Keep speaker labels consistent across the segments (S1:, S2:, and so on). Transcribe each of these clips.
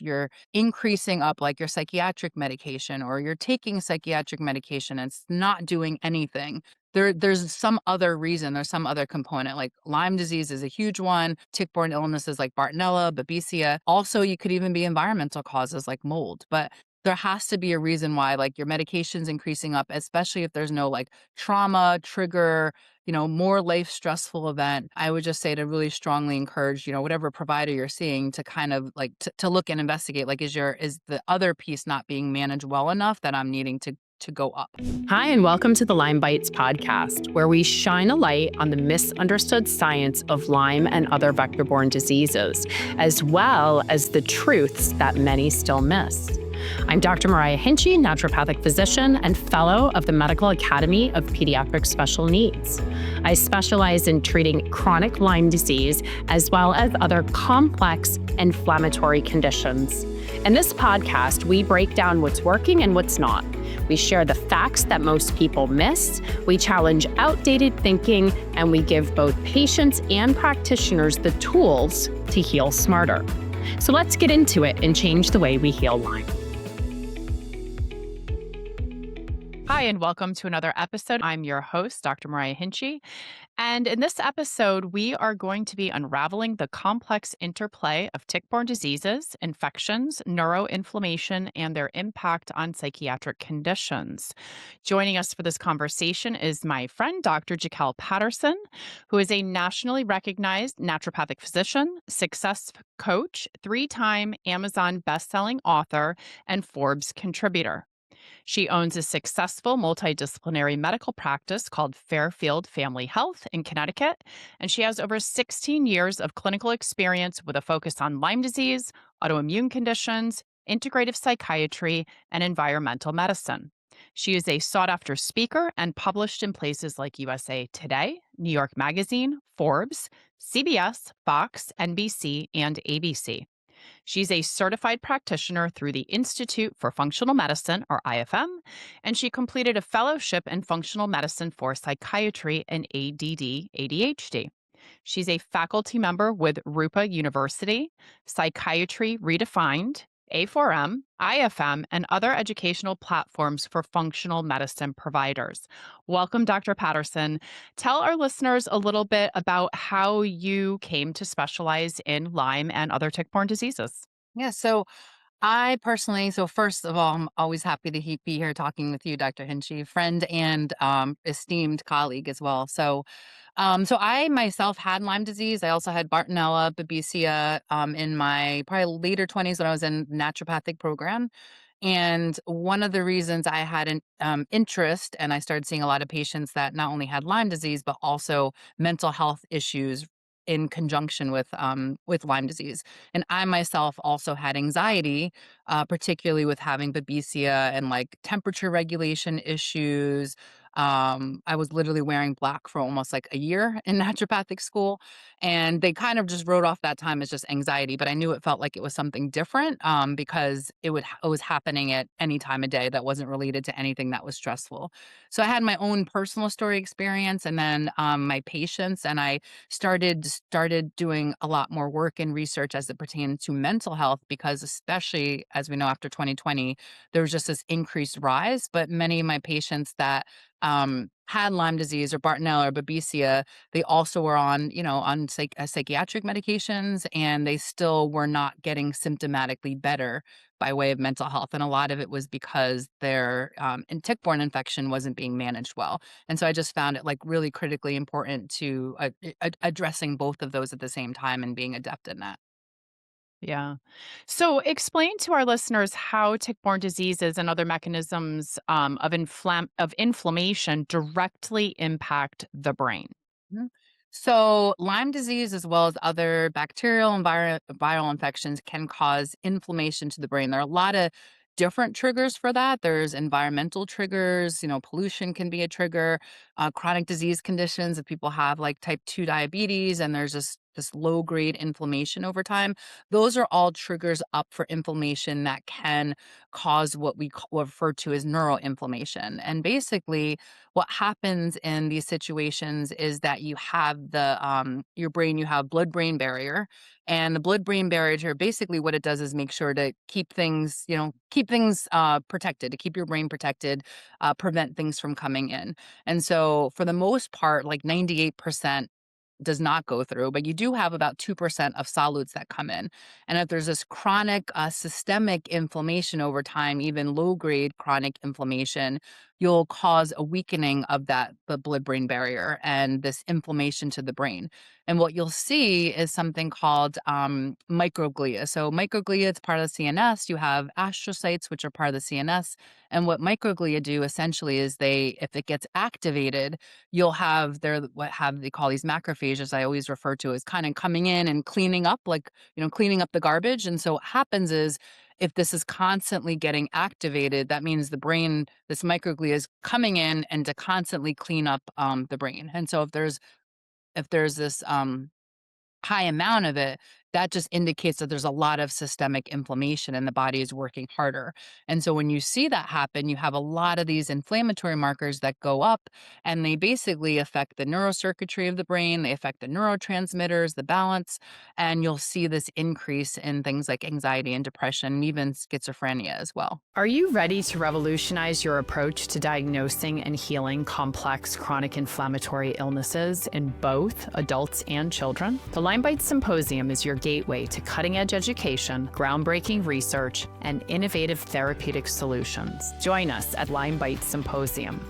S1: you're increasing up like your psychiatric medication or you're taking psychiatric medication and it's not doing anything, there's some other reason, there's some other component. Like Lyme disease is a huge one, tick-borne illnesses like Bartonella, Babesia. Also, you could even be environmental causes like mold. But there has to be a reason why like your medication's increasing up, especially if there's no like trauma, trigger, more life stressful event. I would just say to really strongly encourage, whatever provider you're seeing to kind of like to look and investigate, like, is the other piece not being managed well enough that I'm needing to go up.
S2: Hi, and welcome to the Lyme Bites podcast, where we shine a light on the misunderstood science of Lyme and other vector-borne diseases, as well as the truths that many still miss. I'm Dr. Myriah Hinchey, naturopathic physician and fellow of the Medical Academy of Pediatric Special Needs. I specialize in treating chronic Lyme disease as well as other complex inflammatory conditions. In this podcast, we break down what's working and what's not. We share the facts that most people miss, we challenge outdated thinking, and we give both patients and practitioners the tools to heal smarter. So let's get into it and change the way we heal Lyme. Hi, and welcome to another episode. I'm your host, Dr. Myriah Hinchey. And in this episode, we are going to be unraveling the complex interplay of tick-borne diseases, infections, neuroinflammation, and their impact on psychiatric conditions. Joining us for this conversation is my friend, Dr. Jaquel Patterson, who is a nationally recognized naturopathic physician, success coach, 3-time Amazon bestselling author, and Forbes contributor. She owns a successful multidisciplinary medical practice called Fairfield Family Health in Connecticut, and she has over 16 years of clinical experience with a focus on Lyme disease, autoimmune conditions, integrative psychiatry, and environmental medicine. She is a sought-after speaker and published in places like USA Today, New York Magazine, Forbes, CBS, Fox, NBC, and ABC. She's a certified practitioner through the Institute for Functional Medicine, or IFM, and she completed a fellowship in functional medicine for psychiatry and ADD/ADHD. She's a faculty member with Rupa University, Psychiatry Redefined, A4M, IFM, and other educational platforms for functional medicine providers. Welcome, Dr. Patterson. Tell our listeners a little bit about how you came to specialize in Lyme and other tick-borne diseases.
S1: Yeah, so I personally, so first of all, I'm always happy to be here talking with you, Dr. Hinchey, friend and esteemed colleague as well. So I myself had Lyme disease. I also had Bartonella, Babesia in my probably later 20s when I was in naturopathic program. And one of the reasons I had an interest, and I started seeing a lot of patients that not only had Lyme disease but also mental health issues in conjunction with Lyme disease. And I myself also had anxiety, particularly with having Babesia and like temperature regulation issues. I was literally wearing black for almost like a year in naturopathic school, and they kind of just wrote off that time as just anxiety. But I knew it felt like it was something different because it was happening at any time of day that wasn't related to anything that was stressful. So I had my own personal story experience, and then my patients, and I started doing a lot more work and research as it pertained to mental health because especially as we know after 2020 there was just this increased rise, but many of my patients that had Lyme disease or Bartonella or Babesia, they also were on psychiatric medications, and they still were not getting symptomatically better by way of mental health. And a lot of it was because their tick-borne infection wasn't being managed well. And so I just found it like really critically important to addressing both of those at the same time and being adept in that.
S2: Yeah. So explain to our listeners how tick-borne diseases and other mechanisms of inflammation directly impact the brain.
S1: Mhm. So, Lyme disease, as well as other bacterial and viral infections, can cause inflammation to the brain. There are a lot of different triggers for that. There's environmental triggers, pollution can be a trigger, chronic disease conditions if people have like type 2 diabetes, and there's just this low grade inflammation over time. Those are all triggers up for inflammation that can cause what we refer to as neuroinflammation. And basically, what happens in these situations is that you have your brain, you have blood brain barrier, and the blood brain barrier, basically what it does is make sure to keep things, protected, to keep your brain protected, prevent things from coming in. And so for the most part, like 98% does not go through, but you do have about 2% of solutes that come in. And if there's this chronic systemic inflammation over time, even low grade chronic inflammation, you'll cause a weakening of the blood brain barrier and this inflammation to the brain. And what you'll see is something called microglia. So, microglia, it's part of the CNS. You have astrocytes, which are part of the CNS. And what microglia do essentially is if it gets activated, you'll have they call these macrophages I always refer to as kind of coming in and cleaning up, like, cleaning up the garbage. And so what happens is if this is constantly getting activated, that means the brain, this microglia is coming in and to constantly clean up the brain. And so if there's this high amount of it, that just indicates that there's a lot of systemic inflammation and the body is working harder. And so when you see that happen, you have a lot of these inflammatory markers that go up and they basically affect the neurocircuitry of the brain, they affect the neurotransmitters, the balance, and you'll see this increase in things like anxiety and depression, and even schizophrenia as well.
S2: Are you ready to revolutionize your approach to diagnosing and healing complex chronic inflammatory illnesses in both adults and children? The Lyme Symposium is your gateway to cutting-edge education, groundbreaking research, and innovative therapeutic solutions. Join us at Lyme Symposium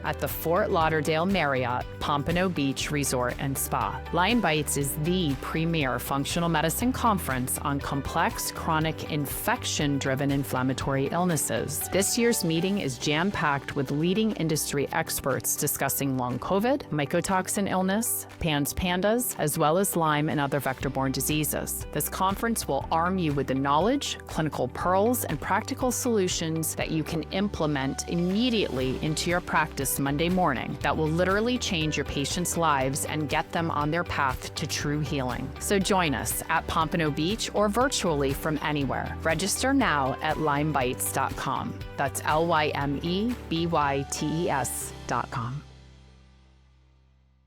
S2: at the Fort Lauderdale Marriott Pompano Beach Resort and Spa. Lyme Bites is the premier functional medicine conference on complex chronic infection-driven inflammatory illnesses. This year's meeting is jam-packed with leading industry experts discussing long COVID, mycotoxin illness, PANS pandas, as well as Lyme and other vector-borne diseases. This conference will arm you with the knowledge, clinical pearls, and practical solutions that you can implement immediately into your practice Monday morning that will literally change your patients' lives and get them on their path to true healing. So join us at Pompano Beach or virtually from anywhere. Register now at lymebites.com. That's LYMEBYTES.com.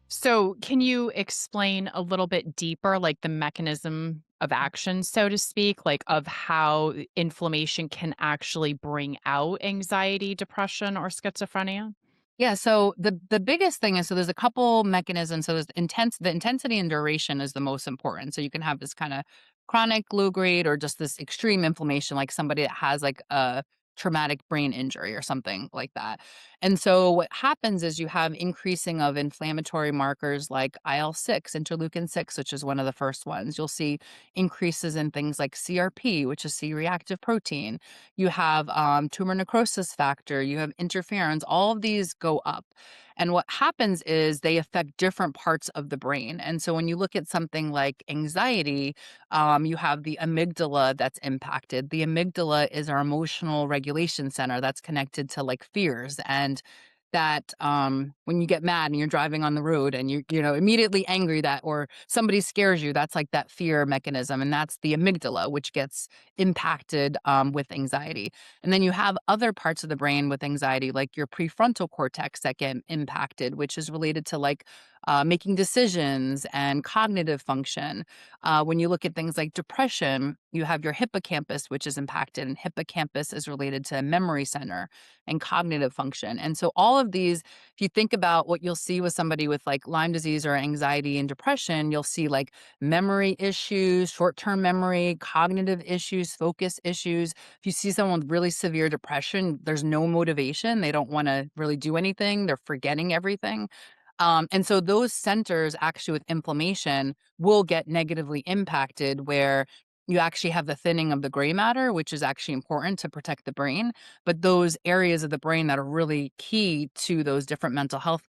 S2: So, can you explain a little bit deeper, like the mechanism of action, so to speak, like of how inflammation can actually bring out anxiety, depression, or schizophrenia?
S1: Yeah, so the biggest thing is, so there's a couple mechanisms. So the intensity and duration is the most important. So you can have this kind of chronic low grade or just this extreme inflammation, like somebody that has like a traumatic brain injury or something like that. And so what happens is you have increasing of inflammatory markers like IL-6, interleukin 6, which is one of the first ones. You'll see increases in things like CRP, which is C-reactive protein. You have tumor necrosis factor, you have interferons, all of these go up. And what happens is they affect different parts of the brain. And so when you look at something like anxiety, you have the amygdala that's impacted. The amygdala is our emotional regulation center that's connected to like fears and that when you get mad and you're driving on the road and you're immediately angry that or somebody scares you, that's like that fear mechanism, and that's the amygdala, which gets impacted with anxiety. And then you have other parts of the brain with anxiety, like your prefrontal cortex, that get impacted, which is related to like making decisions and cognitive function. When you look at things like depression, you have your hippocampus, which is impacted, and hippocampus is related to memory center and cognitive function. And so all of these, if you think about what you'll see with somebody with like Lyme disease or anxiety and depression, you'll see like memory issues, short-term memory, cognitive issues, focus issues. If you see someone with really severe depression, there's no motivation. They don't want to really do anything. They're forgetting everything. And so those centers actually with inflammation will get negatively impacted where you actually have the thinning of the gray matter, which is actually important to protect the brain. But those areas of the brain that are really key to those different mental health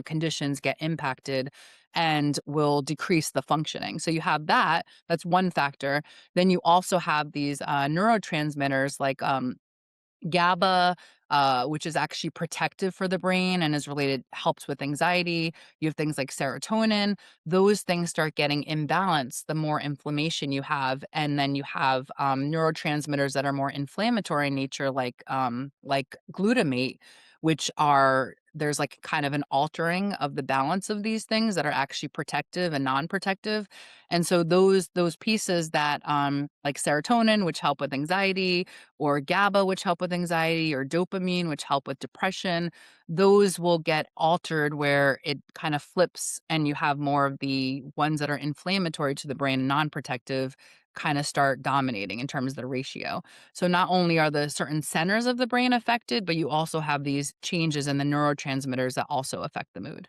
S1: conditions get impacted and will decrease the functioning. So you have that. That's one factor. Then you also have these neurotransmitters like GABA, which is actually protective for the brain and is related, helps with anxiety. You have things like serotonin. Those things start getting imbalanced the more inflammation you have, and then you have neurotransmitters that are more inflammatory in nature, like glutamate, which are there's like kind of an altering of the balance of these things that are actually protective and non-protective. And so those pieces that like serotonin, which help with anxiety, or GABA, which help with anxiety, or dopamine, which help with depression, those will get altered where it kind of flips and you have more of the ones that are inflammatory to the brain and non-protective kind of start dominating in terms of the ratio. So not only are the certain centers of the brain affected, but you also have these changes in the neurotransmitters that also affect the mood.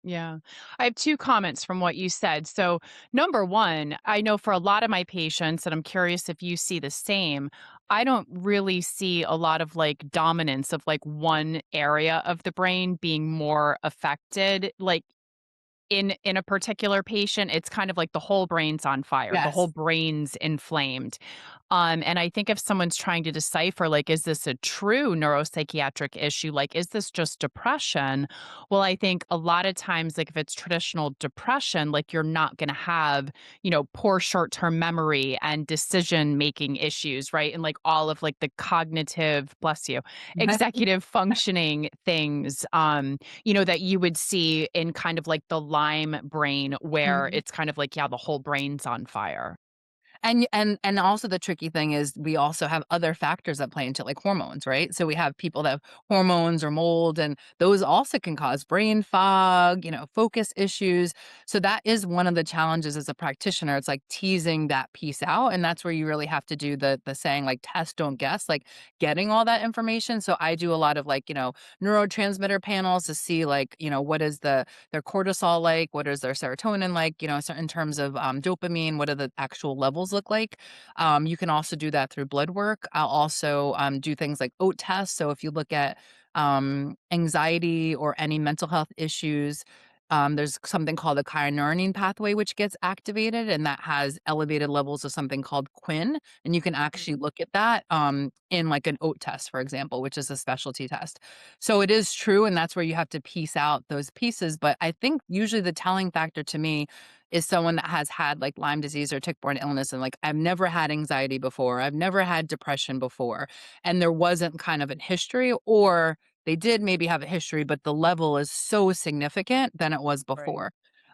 S2: Yeah. I have 2 comments from what you said. So, number 1, I know for a lot of my patients, and I'm curious if you see the same, I don't really see a lot of, like, dominance of, like, one area of the brain being more affected. Like, in a particular patient, it's kind of like the whole brain's on fire, the whole
S1: Yes.
S2: brain's inflamed. And I think if someone's trying to decipher, like, is this a true neuropsychiatric issue? Like, is this just depression? Well, I think a lot of times, like, if it's traditional depression, like, you're not going to have, poor short term memory and decision making issues, right? And like all of like the cognitive, bless you, executive functioning things, that you would see in kind of like the Lyme brain, where
S1: Mhm.
S2: it's kind of like, yeah, the whole brain's on fire.
S1: And also the tricky thing is we also have other factors that play into like hormones, right? So we have people that have hormones or mold, and those also can cause brain fog, focus issues. So that is one of the challenges as a practitioner. It's like teasing that piece out. And that's where you really have to do the saying like test, don't guess, like getting all that information. So I do a lot of like, neurotransmitter panels to see like, what is their cortisol like, what is their serotonin like, so in terms of dopamine, what are the actual levels look like. You can also do that through blood work. I'll also do things like oat tests. So if you look at anxiety or any mental health issues, there's something called the kynurenine pathway, which gets activated, and that has elevated levels of something called quin. And you can actually
S2: Mhm.
S1: look at that in like an oat test, for example, which is a specialty test. So it is true, and that's where you have to piece out those pieces. But I think usually the telling factor to me is someone that has had like Lyme disease or tick-borne illness, and like I've never had anxiety before, I've never had depression before, and there wasn't kind of a history, or they did maybe have a history, but the level is so significant than it was
S2: Right.
S1: before.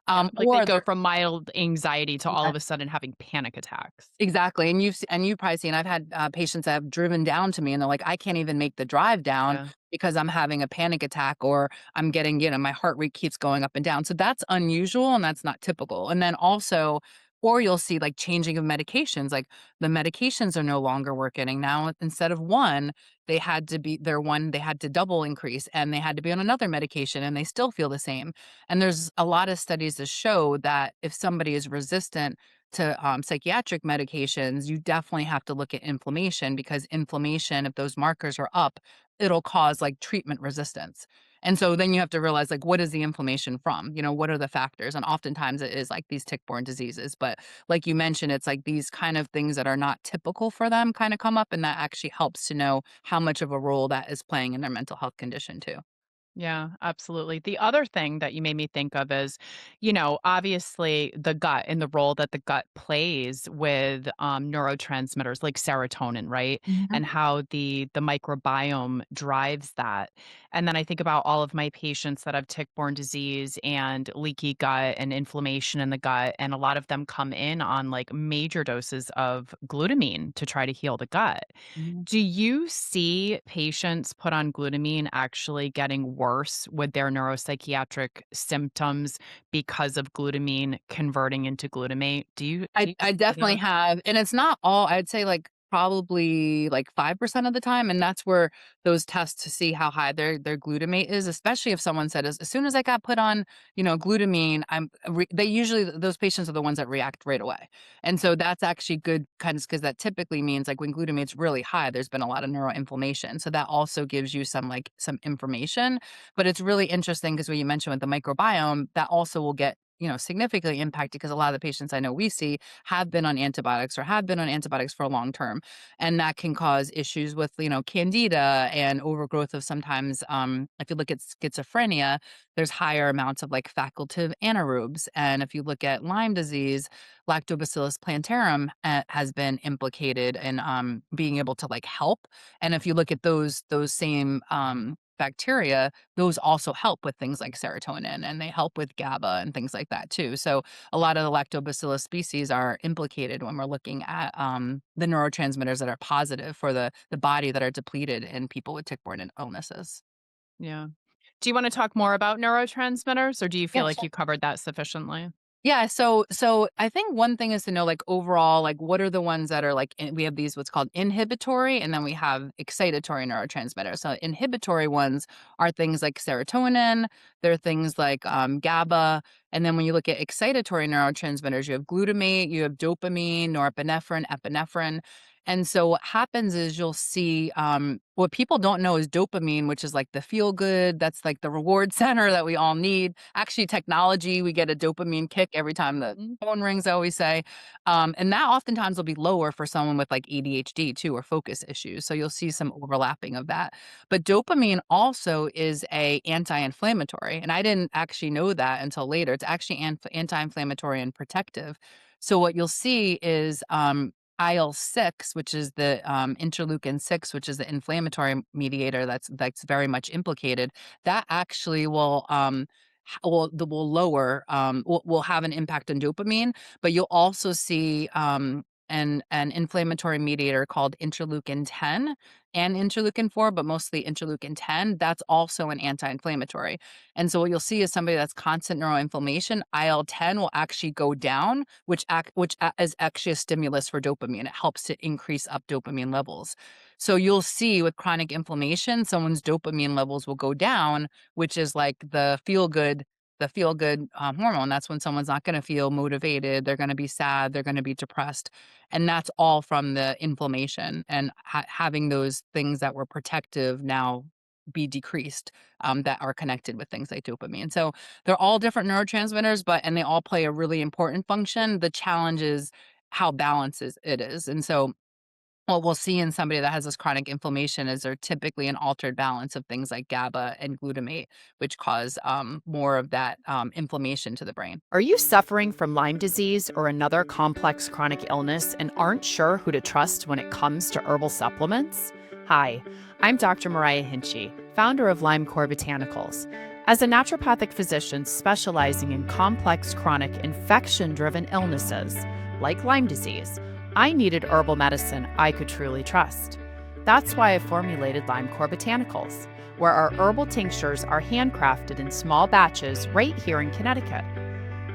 S2: Yeah. Like they
S1: Or
S2: go
S1: they're
S2: from mild anxiety to all
S1: yeah.
S2: of a sudden having panic attacks.
S1: Exactly, and you've probably seen I've had, patients that have driven down to me, and they're like, "I can't even make the drive down
S2: Yeah.
S1: because I'm having a panic attack, or I'm getting, my heart rate keeps going up and down." So that's unusual, and that's not typical. And then also, or you'll see, like, changing of medications, like, the medications are no longer working, and now instead of 1, they had to double increase, and they had to be on another medication, and they still feel the same. And there's a lot of studies that show that if somebody is resistant to psychiatric medications, you definitely have to look at inflammation, because inflammation, if those markers are up, it'll cause like treatment resistance. And so then you have to realize like what is the inflammation from? What are the factors? And oftentimes it is like these tick-borne diseases. But like you mentioned, it's like these kind of things that are not typical for them kind of come up, and that actually helps to know how much of a role that is playing in their mental health condition too.
S2: Yeah, absolutely. The other thing that you made me think of is, obviously the gut and the role that the gut plays with neurotransmitters like serotonin, right?
S1: Mhm.
S2: And how the microbiome drives that. And then I think about all of my patients that have tick-borne disease and leaky gut and inflammation in the gut, and a lot of them come in on like major doses of glutamine to try to heal the gut.
S1: Mhm.
S2: Do you see patients put on glutamine actually getting worse with their neuropsychiatric symptoms because of glutamine converting into glutamate? Do you
S1: I
S2: see
S1: definitely
S2: that?
S1: have, and it's not all, I'd say, like, probably, like, 5% of the time, and that's where those tests to see how high their glutamate is, especially if someone said, "As soon as I got put on, glutamine, they usually those patients are the ones that react right away. And so that's actually good kind of because that typically means, like, when glutamate's really high, there's been a lot of neuroinflammation, so that also gives you some, like, some information. But it's really interesting because what you mentioned with the microbiome, that also will get significantly impacted because a lot of the patients I know we see have been on antibiotics or have been on antibiotics for a long term. And that can cause issues with, candida and overgrowth of sometimes, if you look at schizophrenia, there's higher amounts of like facultative anaerobes. And if you look at Lyme disease, Lactobacillus plantarum has been implicated in being able to like help. And if you look at those same bacteria, those also help with things like serotonin and they help with GABA and things like that too. So a lot of the lactobacillus species are implicated when we're looking at the neurotransmitters that are positive for the body that are depleted in people with tick-borne illnesses.
S2: Yeah. Do you want to talk more about neurotransmitters, or do you feel
S1: Yeah,
S2: like you covered that sufficiently?
S1: Yeah, so I think one thing is to know, like, overall, like, what are the ones that are, like, we have these what's called inhibitory, and then we have excitatory neurotransmitters. So inhibitory ones are things like serotonin, they're things like GABA, and then when you look at excitatory neurotransmitters, you have glutamate, you have dopamine, norepinephrine, epinephrine. And so what happens is you'll see what people don't know is dopamine, which is like the feel good, that's like the reward center that we all need. Actually, technology, we get a dopamine kick every time the phone rings, I always say. And that oftentimes will be lower for someone with like ADHD too, or focus issues. So you'll see some overlapping of that. But dopamine also is a anti-inflammatory. And I didn't actually know that until later. It's actually anti-inflammatory and protective. So what you'll see is IL-6, which is the interleukin-6, which is the inflammatory mediator that's very much implicated, that actually will lower will have an impact on dopamine, but you'll also see an inflammatory mediator called interleukin-10 and interleukin-4, but mostly interleukin-10. That's also an anti-inflammatory. And so what you'll see is somebody that's constant neuroinflammation, IL-10 will actually go down, is actually a stimulus for dopamine. It helps to increase up dopamine levels. So you'll see with chronic inflammation, someone's dopamine levels will go down, which is like the feel good hormone. That's when someone's not going to feel motivated. They're going to be sad. They're going to be depressed. And that's all from the inflammation and having those things that were protective now be decreased, that are connected with things like dopamine. So they're all different neurotransmitters, and they all play a really important function. The challenge is how balanced it is. And so what we'll see in somebody that has this chronic inflammation is they're typically an altered balance of things like GABA and glutamate, which cause more of that inflammation to the brain.
S2: Are you suffering from Lyme disease or another complex chronic illness and aren't sure who to trust when it comes to herbal supplements? Hi, I'm Dr. Myriah Hinchey, founder of Lyme Core Botanicals. As a naturopathic physician specializing in complex chronic infection driven illnesses like Lyme disease, I needed herbal medicine I could truly trust. That's why I formulated Lyme Core Botanicals, where our herbal tinctures are handcrafted in small batches right here in Connecticut.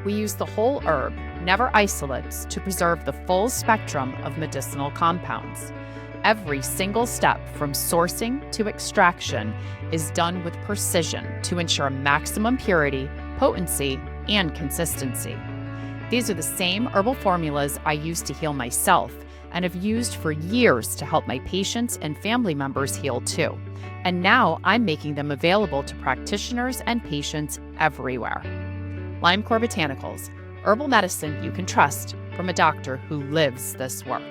S2: We use the whole herb, never isolates, to preserve the full spectrum of medicinal compounds. Every single step from sourcing to extraction is done with precision to ensure maximum purity, potency, and consistency. These are the same herbal formulas I use to heal myself and have used for years to help my patients and family members heal too. And now I'm making them available to practitioners and patients everywhere. Lyme Core Botanicals, herbal medicine you can trust from a doctor who lives this work.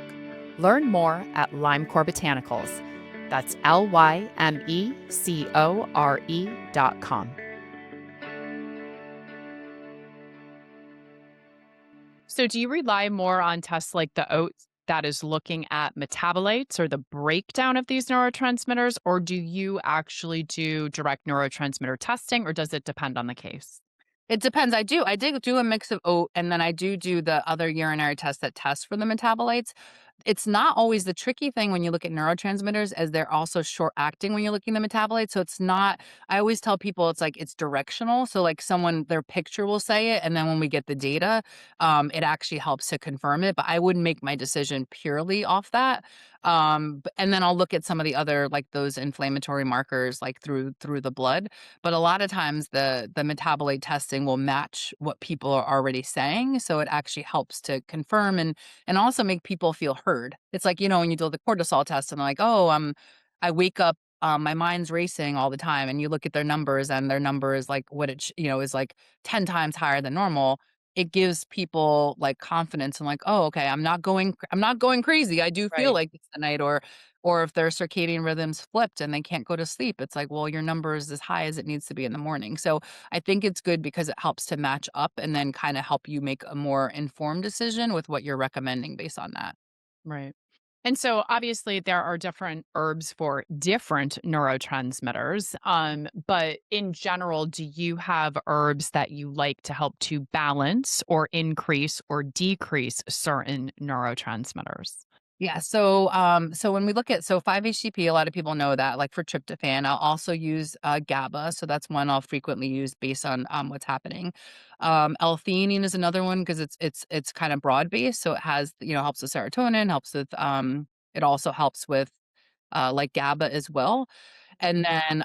S2: Learn more at Lyme Core Botanicals. That's LYMECORE.com. So, do you rely more on tests like the oats that is looking at metabolites or the breakdown of these neurotransmitters, or do you actually do direct neurotransmitter testing, or does it depend on the case?
S1: It depends. I did do a mix of oat, and then I do the other urinary test that tests for the metabolites. It's not always the tricky thing when you look at neurotransmitters, as they're also short acting when you're looking at the metabolites. So it's not, I always tell people it's like it's directional. So like someone, their picture will say it, and then when we get the data, it actually helps to confirm it. But I wouldn't make my decision purely off that. And then I'll look at some of the other, like those inflammatory markers, like through the blood. But a lot of times the metabolite testing will match what people are already saying. So it actually helps to confirm and also make people feel heard. It's like, when you do the cortisol test and they're like, "Oh, I wake up my mind's racing all the time, and you look at their numbers and their number is like what is like 10 times higher than normal. It gives people like confidence and like, oh, okay, I'm not going crazy. I do feel
S2: Right.
S1: like this tonight, or if their circadian rhythms flipped and they can't go to sleep, it's like, well, your number is as high as it needs to be in the morning. So I think it's good because it helps to match up and then kind of help you make a more informed decision with what you're recommending based on that.
S2: Right. And so obviously there are different herbs for different neurotransmitters. But in general, do you have herbs that you like to help to balance or increase or decrease certain neurotransmitters?
S1: Yeah. So when we look at 5-HTP, a lot of people know that, like for tryptophan, I'll also use GABA. So that's one I'll frequently use based on what's happening. L-theanine is another one because it's kind of broad based. So it has helps with serotonin, helps with it also helps with like GABA as well. And then,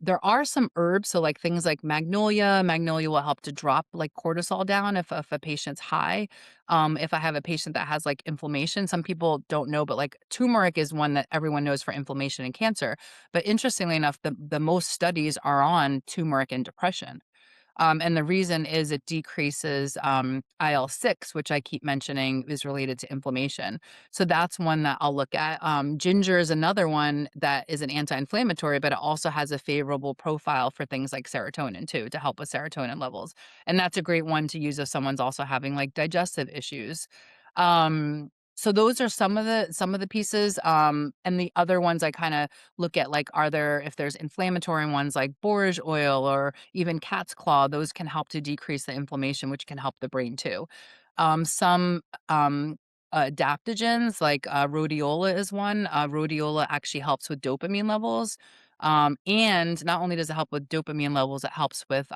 S1: there are some herbs, so, like, things like magnolia. Magnolia will help to drop, like, cortisol down if a patient's high. If I have a patient that has, like, inflammation, some people don't know, but, like, turmeric is one that everyone knows for inflammation and cancer. But interestingly enough, the most studies are on turmeric and depression. And the reason is it decreases IL-6, which I keep mentioning is related to inflammation. So that's one that I'll look at. Ginger is another one that is an anti-inflammatory, but it also has a favorable profile for things like serotonin too, to help with serotonin levels. And that's a great one to use if someone's also having like digestive issues. So those are some of the pieces. And the other ones I kind of look at, like, are there if there's inflammatory ones like borage oil or even cat's claw, those can help to decrease the inflammation, which can help the brain too. Some adaptogens like rhodiola is one. Rhodiola actually helps with dopamine levels. And not only does it help with dopamine levels, it helps with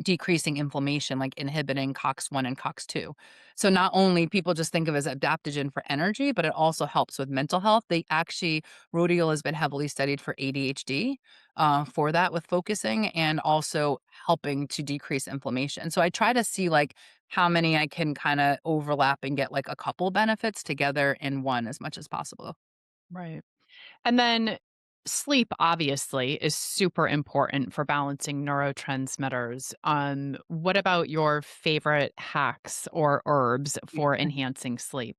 S1: decreasing inflammation, like inhibiting COX-1 and COX-2. So not only people just think of as adaptogen for energy, but it also helps with mental health. They actually rhodiola has been heavily studied for ADHD, for that with focusing and also helping to decrease inflammation. So I try to see like how many I can kind of overlap and get like a couple benefits together in one as much as possible.
S2: Right. And then sleep obviously is super important for balancing neurotransmitters. What about your favorite hacks or herbs for enhancing sleep?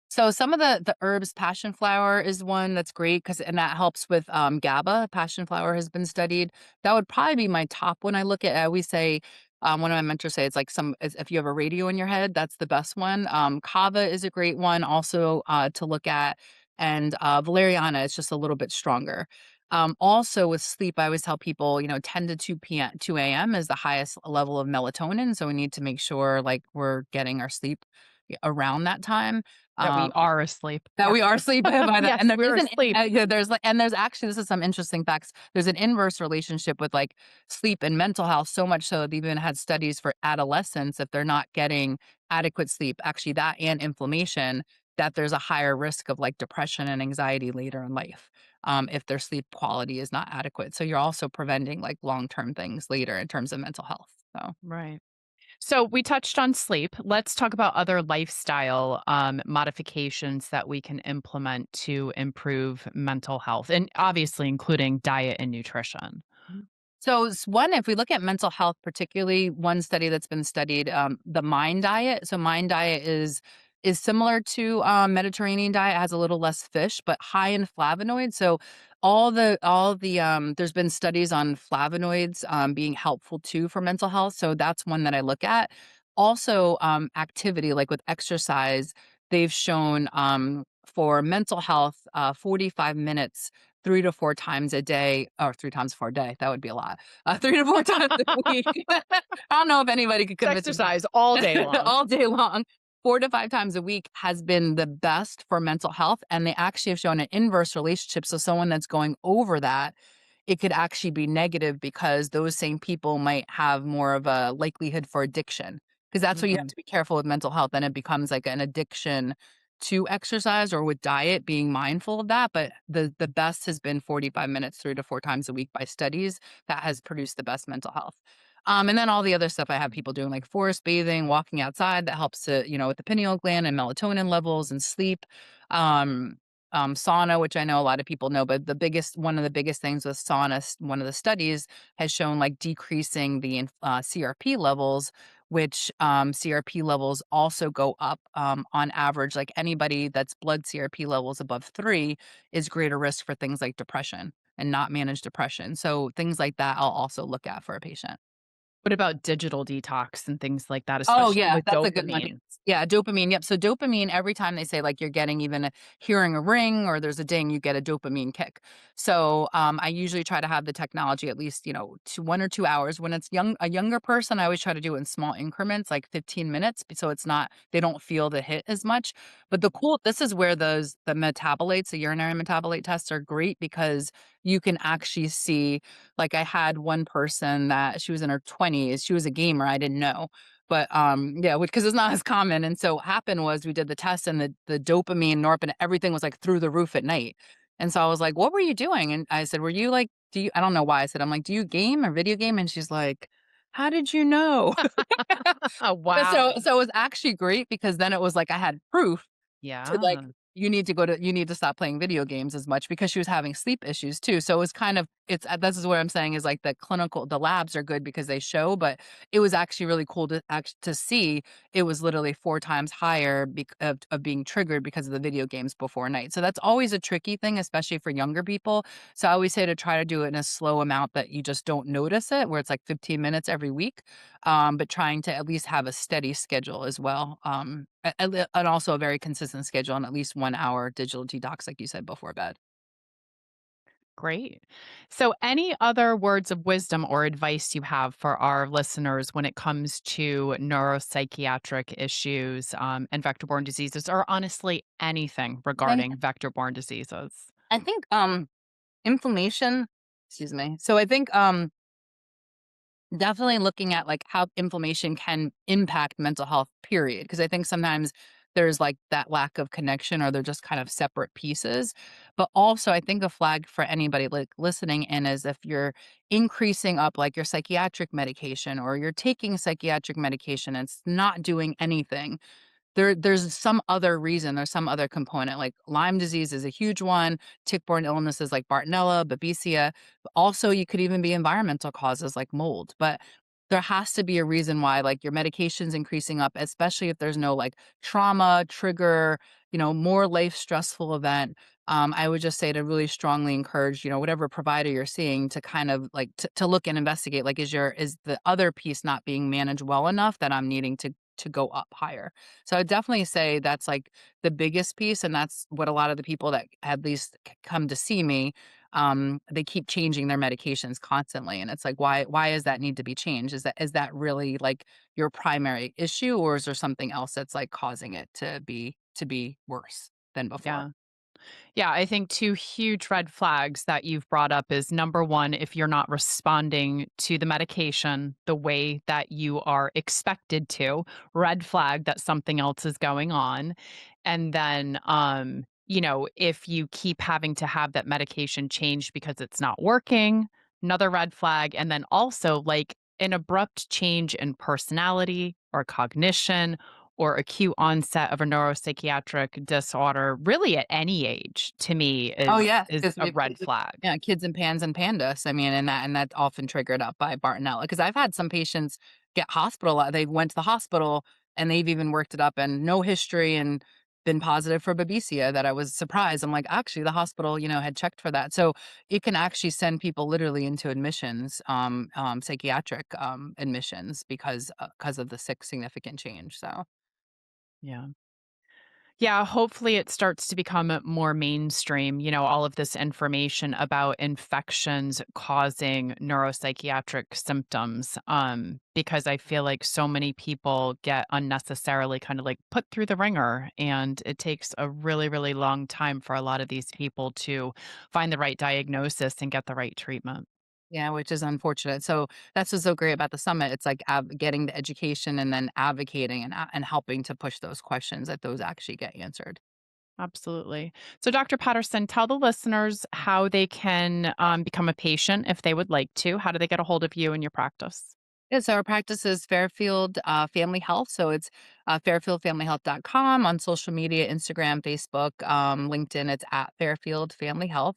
S1: So some of the herbs, passion flower is one that's great because and that helps with GABA. Passion flower has been studied. That would probably be my top one. I always say one of my mentors say it's like if you have a radio in your head, that's the best one. Kava is a great one also to look at, and valeriana is just a little bit stronger. Also with sleep, I always tell people, 10 to 2 p.m. 2 a.m. is the highest level of melatonin, so we need to make sure like we're getting our sleep around that time.
S2: That we
S1: Um,
S2: are asleep.
S1: that
S2: Yeah.
S1: we are asleep by that,
S2: Yes,
S1: and there
S2: we're
S1: is
S2: asleep.
S1: yeah, there's actually this is some interesting facts. There's an inverse relationship with, like, sleep and mental health, so much so they've even had studies for adolescents, if they're not getting adequate sleep, actually that and inflammation, that there's a higher risk of, like, depression and anxiety later in life, if their sleep quality is not adequate. So you're also preventing, like, long-term things later in terms of mental health, so
S2: Right. So we touched on sleep. Let's talk about other lifestyle modifications that we can implement to improve mental health, and obviously including diet and nutrition.
S1: So one, if we look at mental health, particularly one study that's been studied, the Mind diet. So Mind diet is similar to Mediterranean diet, has a little less fish, but high in flavonoids. So all the there's been studies on flavonoids being helpful too for mental health. So that's one that I look at. Also, activity like with exercise, they've shown for mental health, 45 minutes 3 to 4 times a day or 3 times for a day, that would be a lot. 3 to 4 times a week. I don't know if anybody could
S2: It's
S1: convince me
S2: exercise all day long.
S1: all day long. 4 to 5 times a week has been the best for mental health, and they actually have shown an inverse relationship, so someone that's going over that, it could actually be negative because those same people might have more of a likelihood for addiction. Because that's what you have
S2: Mhm.
S1: to be careful with mental health, then it becomes like an addiction to exercise or with diet, being mindful of that, but the best has been 45 minutes 3 to 4 times a week by studies that has produced the best mental health. And then all the other stuff I have people doing like forest bathing, walking outside that helps to, with the pineal gland and melatonin levels and sleep. Um, sauna, which I know a lot of people know, but one of the biggest things with sauna, one of the studies has shown like decreasing the CRP levels, which CRP levels also go up on average. Like anybody that's blood CRP levels above 3 is greater risk for things like depression and not managed depression. So things like that, I'll also look at for a patient.
S2: What about digital detox and things like that,
S1: Oh,
S2: especially
S1: yeah,
S2: with
S1: that's a good one.
S2: dopamine?
S1: Yeah, dopamine, yep, so dopamine, every time they say, like, you're getting even hearing a ring or there's a ding, you get a dopamine kick. So, I usually try to have the technology at least, 1 or 2 hours. When it's a younger person, I always try to do it in small increments, like 15 minutes, so it's not they don't feel the hit as much. But this is where the metabolites, the urinary metabolite tests are great because you can actually see like, I had one person that she was in her 20s, she was a gamer, I didn't know. But, yeah, because it's not as common, and so what happened was we did the test and the dopamine, norepinephrine, everything was, like, through the roof at night, and so I was like, "What were you doing?" And I said, "Were you, like do you" I don't know why I said, I'm like, "Do you game or video game?" And she's like, "How did you know?"
S2: Oh,
S1: But so
S2: wow.
S1: so it was actually great because then it was like I had proof to, like,
S2: Yeah.
S1: you need to stop playing video games as much because she was having sleep issues too, so it was kind of this is what I'm saying is, like, the labs are good because they show, but it was actually really cool to see it was literally 4 times higher of being triggered because of the video games before night, so that's always a tricky thing, especially for younger people, so I always say to try to do it in a slow amount that you just don't notice it, where it's, like, 15 minutes every week, but trying to at least have a steady schedule as well, and also a very consistent schedule on at least 1 hour digital detox, like you said, before bed.
S2: Great. So, any other words of wisdom or advice you have for our listeners when it comes to neuropsychiatric issues and vector borne diseases, or honestly anything
S1: Think
S2: regarding vector borne diseases?
S1: I think, inflammation excuse me. So I think, definitely looking at, like, how inflammation can impact mental health, period. Because I think sometimes there's, like, that lack of connection or they're just kind of separate pieces. But also, I think a flag for anybody, like, listening in is if you're increasing up, like, your psychiatric medication or you're taking psychiatric medication and it's not doing anything, there's some other reason, there's some other component, like Lyme disease is a huge one, tick-borne illnesses like Bartonella, Babesia. Also, you could even be environmental causes like mold, but there has to be a reason why, like, your medication's increasing up, especially if there's no, like, trauma, trigger, more life stressful event. I would just say to really strongly encourage, whatever provider you're seeing to kind of, like, to look and investigate, like, is the other piece not being managed well enough that I'm needing to go up higher? So I'd definitely say that's, like, the biggest piece, and that's what a lot of the people that at least come to see me, they keep changing their medications constantly, and it's like, why does that need to be changed? Is that really, like, your primary issue, or is there something else that's, like, causing it to be worse than before?
S2: Yeah. Yeah, I think 2 huge red flags that you've brought up is number 1, if you're not responding to the medication the way that you are expected to, red flag that something else is going on. And then, if you keep having to have that medication changed because it's not working, another red flag. And then also, like, an abrupt change in personality or cognition or acute onset of a neuropsychiatric disorder, really at any age, to me
S1: Oh,
S2: is
S1: yeah,
S2: is
S1: 'cause
S2: a red flag.
S1: yeah, kids and pans and pandas, I mean, and that's often triggered up by Bartonella. Because 'cause I've had some patients get they went to the hospital, and they've even worked it up and no history and been positive for Babesia that I was surprised. I'm like, "Actually, the hospital, had checked for that." So, it can actually send people literally into admissions, psychiatric, admissions because 'cause of the significant change, so
S2: Yeah. Yeah, hopefully it starts to become more mainstream, all of this information about infections causing neuropsychiatric symptoms. Because I feel like so many people get unnecessarily kind of like put through the ringer, and it takes a really, really long time for a lot of these people to find the right diagnosis and get the right treatment.
S1: yeah, which is unfortunate. So that's what's so great about the summit. It's like getting the education and then advocating and helping to push those questions that those actually get answered.
S2: Absolutely. So, Dr. Patterson, tell the listeners how they can become a patient if they would like to. How do they get a hold of you and your practice?
S1: Yeah, so our practice is Fairfield Family Health. So it's fairfieldfamilyhealth.com. On social media, Instagram, Facebook, LinkedIn, it's at Fairfield Family Health.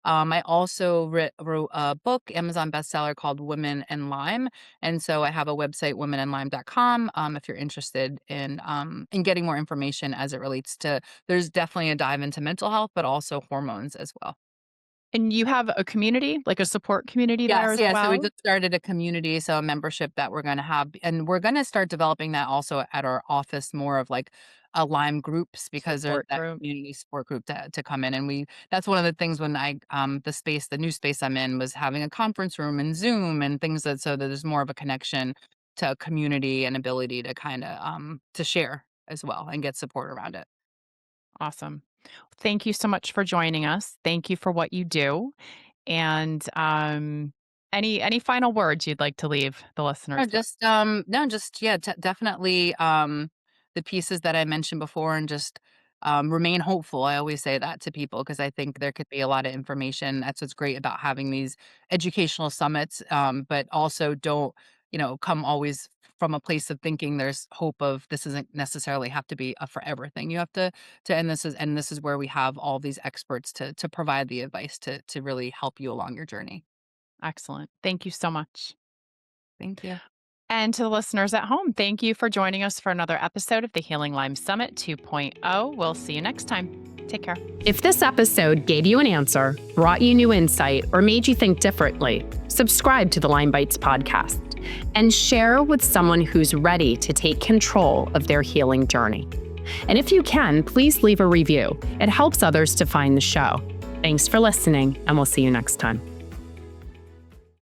S1: I also wrote a book, Amazon bestseller called Women and Lyme. And so I have a website, womenandlyme.com, if you're interested in getting more information as it relates to, there's definitely a dive into mental health, but also hormones as well.
S2: And you have a community, like a support community there
S1: Yes,
S2: as
S1: yeah, so we
S2: well?
S1: just started a community, so a membership that we're gonna have, and we're gonna start developing that also at our office, more of like a Lyme groups, because there's
S2: Support
S1: that
S2: group.
S1: community support group to come in, and that's one of the things when the new space I'm in was having a conference room and Zoom and things so that there's more of a connection to community and ability to kinda, to share as well and get support around it.
S2: Awesome. Thank you so much for joining us. Thank you for what you do. And any final words you'd like to leave the listeners
S1: No,
S2: with?
S1: just, no, just, yeah, definitely, the pieces that I mentioned before, and just, remain hopeful. I always say that to people because I think there could be a lot of information. That's what's great about having these educational summits, but also don't, come always from a place of thinking there's hope of this isn't necessarily have to be a forever thing. You have and this is where we have all these experts to provide the advice to really help you along your journey.
S2: Excellent. Thank you so much.
S1: Thank you.
S2: And to the listeners at home, thank you for joining us for another episode of the Healing Lyme Summit 2.0. We'll see you next time. Take care.
S3: If this episode gave you an answer, brought you new insight, or made you think differently, subscribe to the Lyme Bites podcast and share with someone who's ready to take control of their healing journey. And if you can, please leave a review. It helps others to find the show. Thanks for listening, and we'll see you next time.